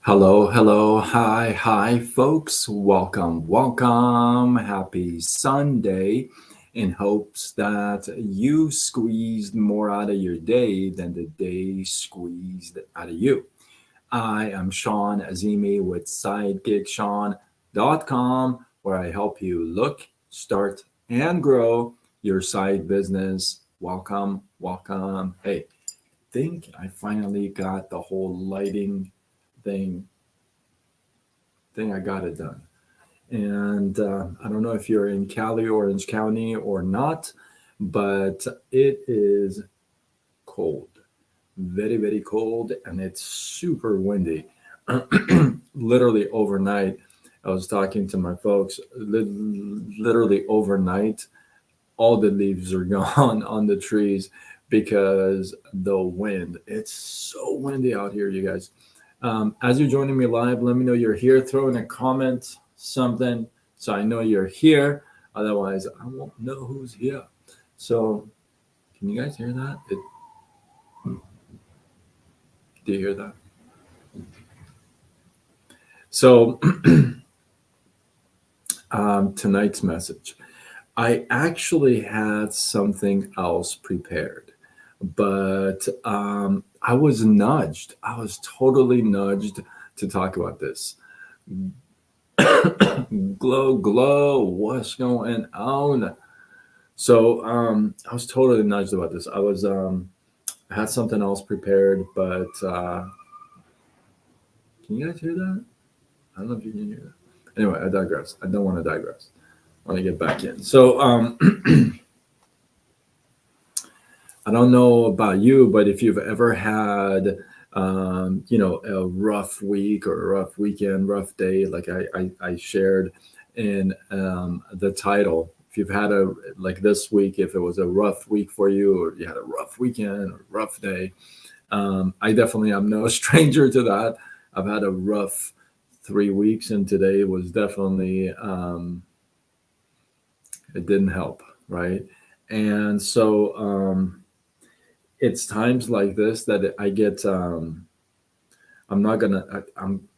Hello, hello, hi, folks. Welcome. Happy Sunday. In hopes that you squeezed more out of your day than the day squeezed out of you. I am Sean Azimi with SidekickSean.com, where I help you look, start, and grow your side business. Welcome. Hey, think I finally got the whole lighting thing I got it done. And I don't know if you're in Cali, Orange County or not, but it is cold, very cold, and it's super windy. Literally overnight, I was talking to my folks. Literally overnight, all the leaves are gone on the trees because the wind. It's so windy out here, you guys. As you're joining me live, let me know you're here. Throw in a comment, something, so I know you're here. Otherwise, I won't know who's here. So, can you guys hear that? Do you hear that? So, tonight's message. I actually had something else prepared, but I was nudged. I was totally nudged to talk about this. Glow, what's going on? So I was totally nudged about this. I had something else prepared, but can you guys hear that? I don't know if you can hear that. Anyway, I digress. I don't want to digress. I want to get back in. So I don't know about you, but if you've ever had a rough week or a rough weekend, rough day, like I shared in the title. If you've had a like this week, if it was a rough week for you, or you had a rough weekend or rough day, I definitely am no stranger to that. I've had a rough 3 weeks, and today was definitely it didn't help, right? And so it's times like this that I get. I'm not gonna. I'm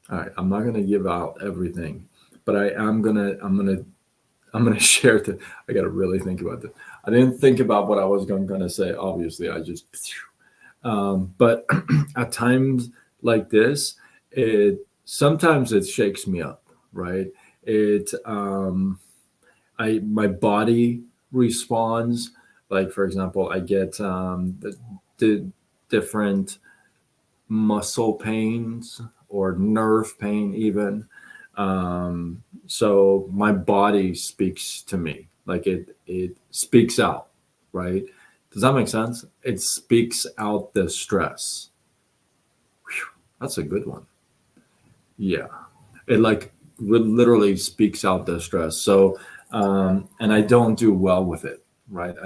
all right. I'm not gonna give out everything, but I am gonna. I'm gonna share. I gotta really think about this. I didn't think about what I was gonna say. Obviously, I just. But at times like this, it sometimes it shakes me up. Right. It. I my body responds. Like for example, I get the different muscle pains or nerve pain even. So my body speaks to me, like it speaks out, right? Does that make sense? It speaks out the stress. Whew, that's a good one. Yeah, it like literally speaks out the stress. So and I don't do well with it, right?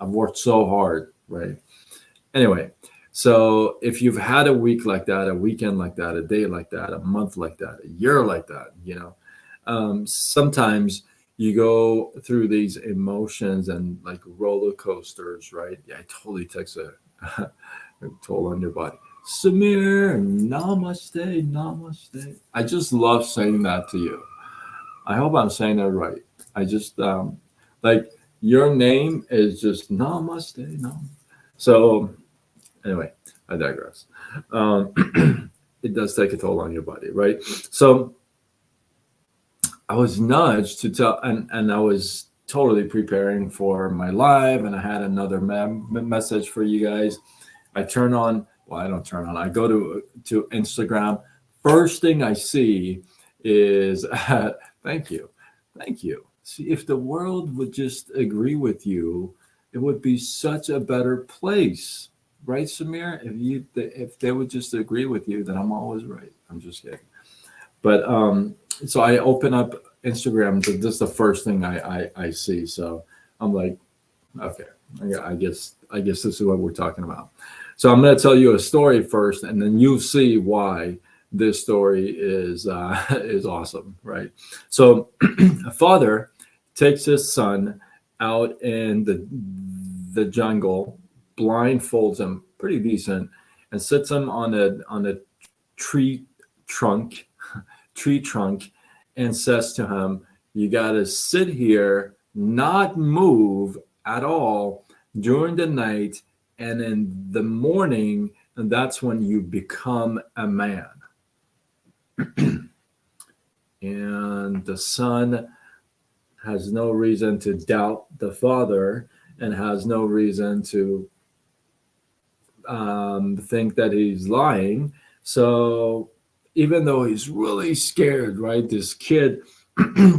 I've worked so hard, right? Anyway, so if you've had a week like that, a weekend like that, a day like that, a month like that, a year like that, sometimes you go through these emotions and like roller coasters, right? Yeah, I totally takes a toll on your body. Samir, namaste. I just love saying that to you. I hope I'm saying it right. I just like your name is just namaste, no. So anyway, I digress. It does take a toll on your body, right? So I was nudged to tell, and I was totally preparing for my live, and I had another message for you guys. I turn on, well, I don't turn on. I go to Instagram. First thing I see is, thank you. See, if the world would just agree with you, it would be such a better place, right, Samir? If they would just agree with you, then I'm always right. I'm just kidding. But so I open up Instagram. This is the first thing I see. So I'm like, okay, I guess this is what we're talking about. So I'm going to tell you a story first, and then you see why this story is is awesome, right? So a father takes his son out in the jungle, blindfolds him pretty decent, and sits him on a tree trunk, tree trunk, and says to him, "You got to sit here, not move at all during the night, and in the morning, and that's when you become a man." And the son has no reason to doubt the father, and has no reason to think that he's lying. So even though he's really scared, right? This kid,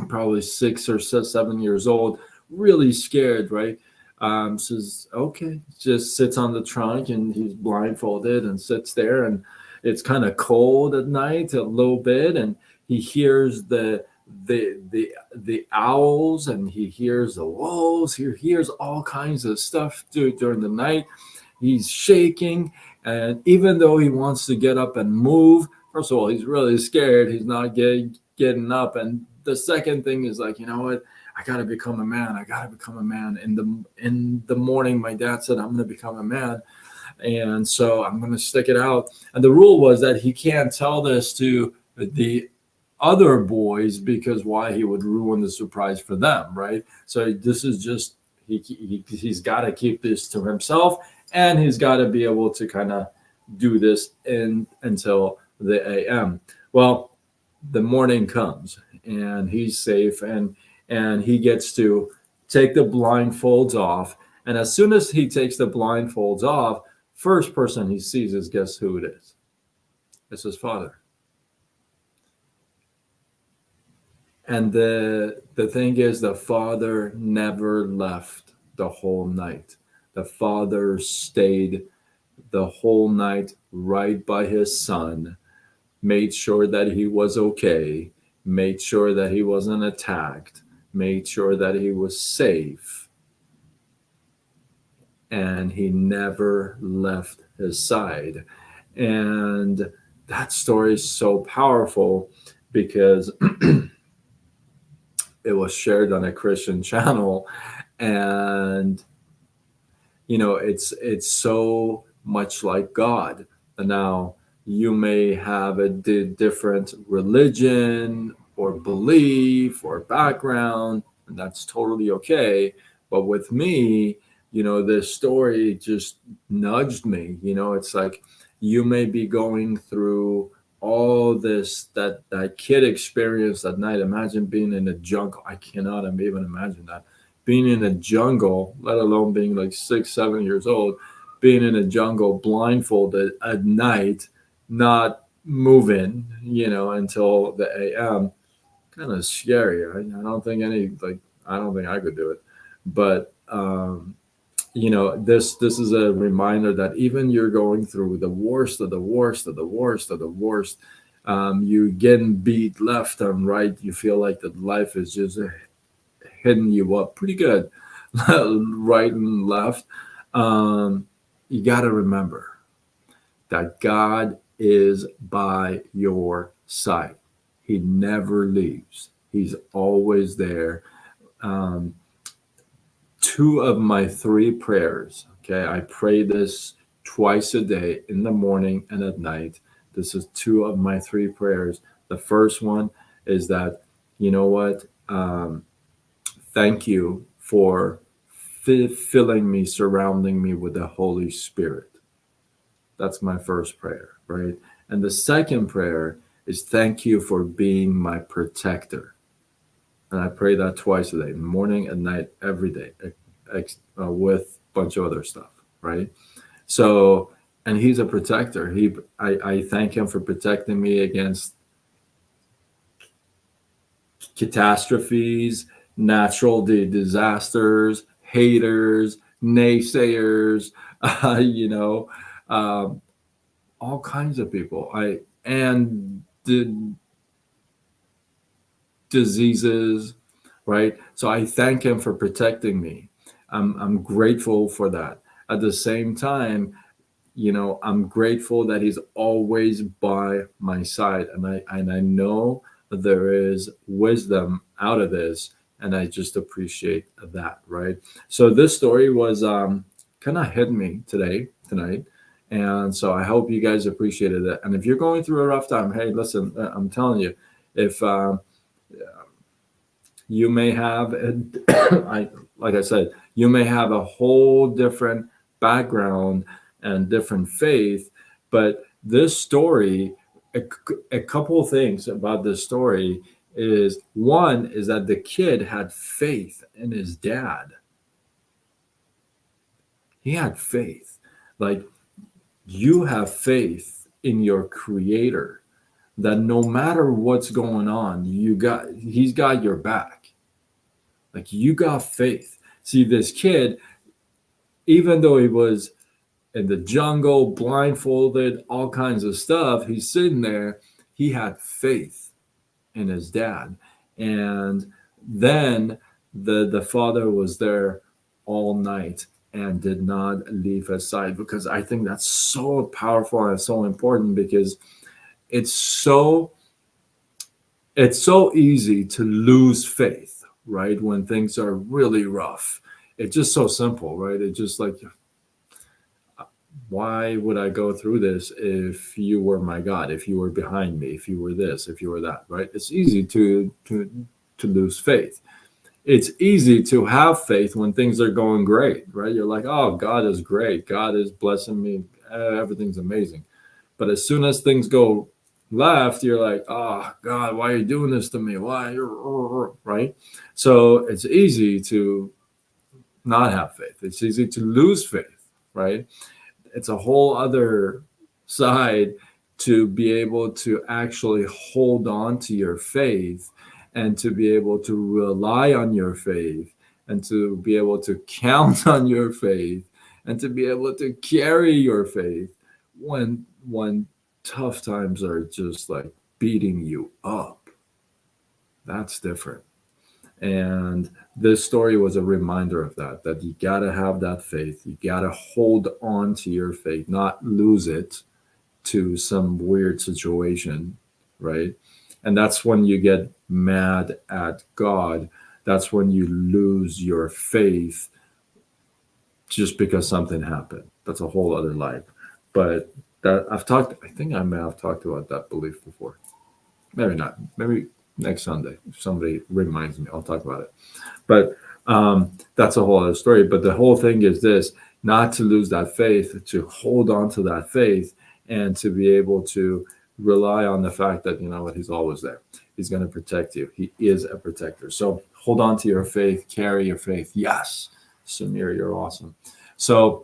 probably 6 or 7 years old, really scared, right? Says, okay, just sits on the trunk, and he's blindfolded and sits there, and it's kind of cold at night a little bit, and he hears the owls, and he hears the wolves, he hears all kinds of stuff during the night. He's shaking, and even though he wants to get up and move, first of all, he's really scared. He's not getting up, and the second thing is like, you know what? I got to become a man. I got to become a man. In the morning, my dad said I'm going to become a man, and so I'm going to stick it out. And the rule was that he can't tell this to the other boys, because why? He would ruin the surprise for them, right? So this is just he's got to keep this to himself, and he's got to be able to kind of do this until the AM. Well, the morning comes, and he's safe, and he gets to take the blindfolds off. And as soon as he takes the blindfolds off, first person he sees is, guess who it is? It's his father. And the thing is, the father never left the whole night. The father stayed the whole night right by his son, made sure that he was okay, made sure that he wasn't attacked, made sure that he was safe, and he never left his side. And that story is so powerful because it was shared on a Christian channel, and it's so much like God. And now you may have a different religion or belief or background, and that's totally okay. But with me, this story just nudged me. It's like you may be going through all this that kid experienced that night. Imagine being in a jungle. I cannot even imagine that, being in a jungle, let alone being like 6, 7 years old, being in a jungle blindfolded at night, not moving, until the AM. Kind of scary. I don't think I don't think I could do it. But this is a reminder that even you're going through the worst of the worst of the worst of the worst, you getting beat left and right, you feel like that life is just hitting you up pretty good, right and left. You got to remember that God is by your side. He never leaves. He's always there. Two of my three prayers, okay, I pray this twice a day, in the morning and at night. This is two of my three prayers. The first one is that, you know what? Thank you for filling me, surrounding me with the Holy Spirit. That's my first prayer, right? And the second prayer is, thank you for being my protector. And I pray that twice a day, morning and night, every day, with a bunch of other stuff, right? So, and he's a protector. I thank him for protecting me against catastrophes, natural disasters, haters, naysayers, all kinds of people. And diseases, right? So I thank him for protecting me. I'm grateful for that. At the same time, I'm grateful that he's always by my side, and I know there is wisdom out of this, and I just appreciate that, right? So this story was kind of hit me tonight, And so I hope you guys appreciated it. And if you're going through a rough time, hey, listen, I'm telling you, if you may have, like I said, you may have a whole different background and different faith, but this story, a couple of things about this story is, one is that the kid had faith in his dad. He had faith. Like, you have faith in your creator, that no matter what's going on, he's got your back. Like, you got faith. See, this kid, even though he was in the jungle, blindfolded, all kinds of stuff, he's sitting there, he had faith in his dad. And then the father was there all night and did not leave his side, because I think that's so powerful and so important, because it's so easy to lose faith, right? When things are really rough. It's just so simple, right? It's just like, why would I go through this if you were my God, if you were behind me, if you were this, if you were that, right? It's easy to lose faith. It's easy to have faith when things are going great, right? You're like, oh, God is great. God is blessing me. Everything's amazing. But as soon as things go left, you're like, oh, God, why are you doing this to me? Why? Right? So it's easy to not have faith. It's easy to lose faith, right? It's a whole other side to be able to actually hold on to your faith, and to be able to rely on your faith, and to be able to count on your faith, and to be able to carry your faith when tough times are just like beating you up. That's different. And this story was a reminder of that you got to have that faith. You got to hold on to your faith, not lose it to some weird situation, right? And that's when you get mad at God. That's when you lose your faith just because something happened. That's a whole other life. But that I think I may have talked about that belief before. Maybe not. Maybe next Sunday, if somebody reminds me, I'll talk about it. But that's a whole other story. But the whole thing is this: not to lose that faith, to hold on to that faith, and to be able to rely on the fact that, you know what, he's always there. He's going to protect you. He is a protector. So hold on to your faith, carry your faith. Yes, Samir, you're awesome. So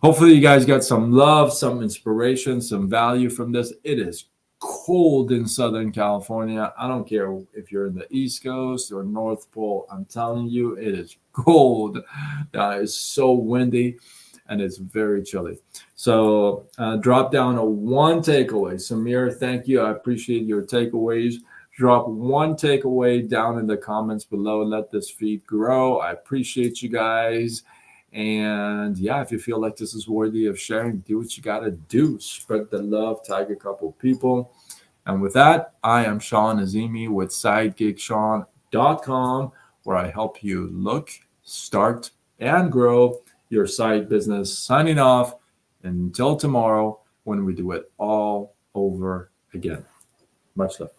hopefully you guys got some love, some inspiration, some value from this. It is cold in Southern California. I don't care if you're in the East Coast or North Pole. I'm telling you, it is cold. It's so windy and it's very chilly. So drop down a one takeaway. Samir, thank you. I appreciate your takeaways. Drop one takeaway down in the comments below. Let this feed grow. I appreciate you guys. And yeah, if you feel like this is worthy of sharing, do what you got to do. Spread the love, tag a couple people. And with that, I am Sean Azimi with SideGigSean.com, where I help you look, start, and grow your side business. Signing off until tomorrow, when we do it all over again. Much love.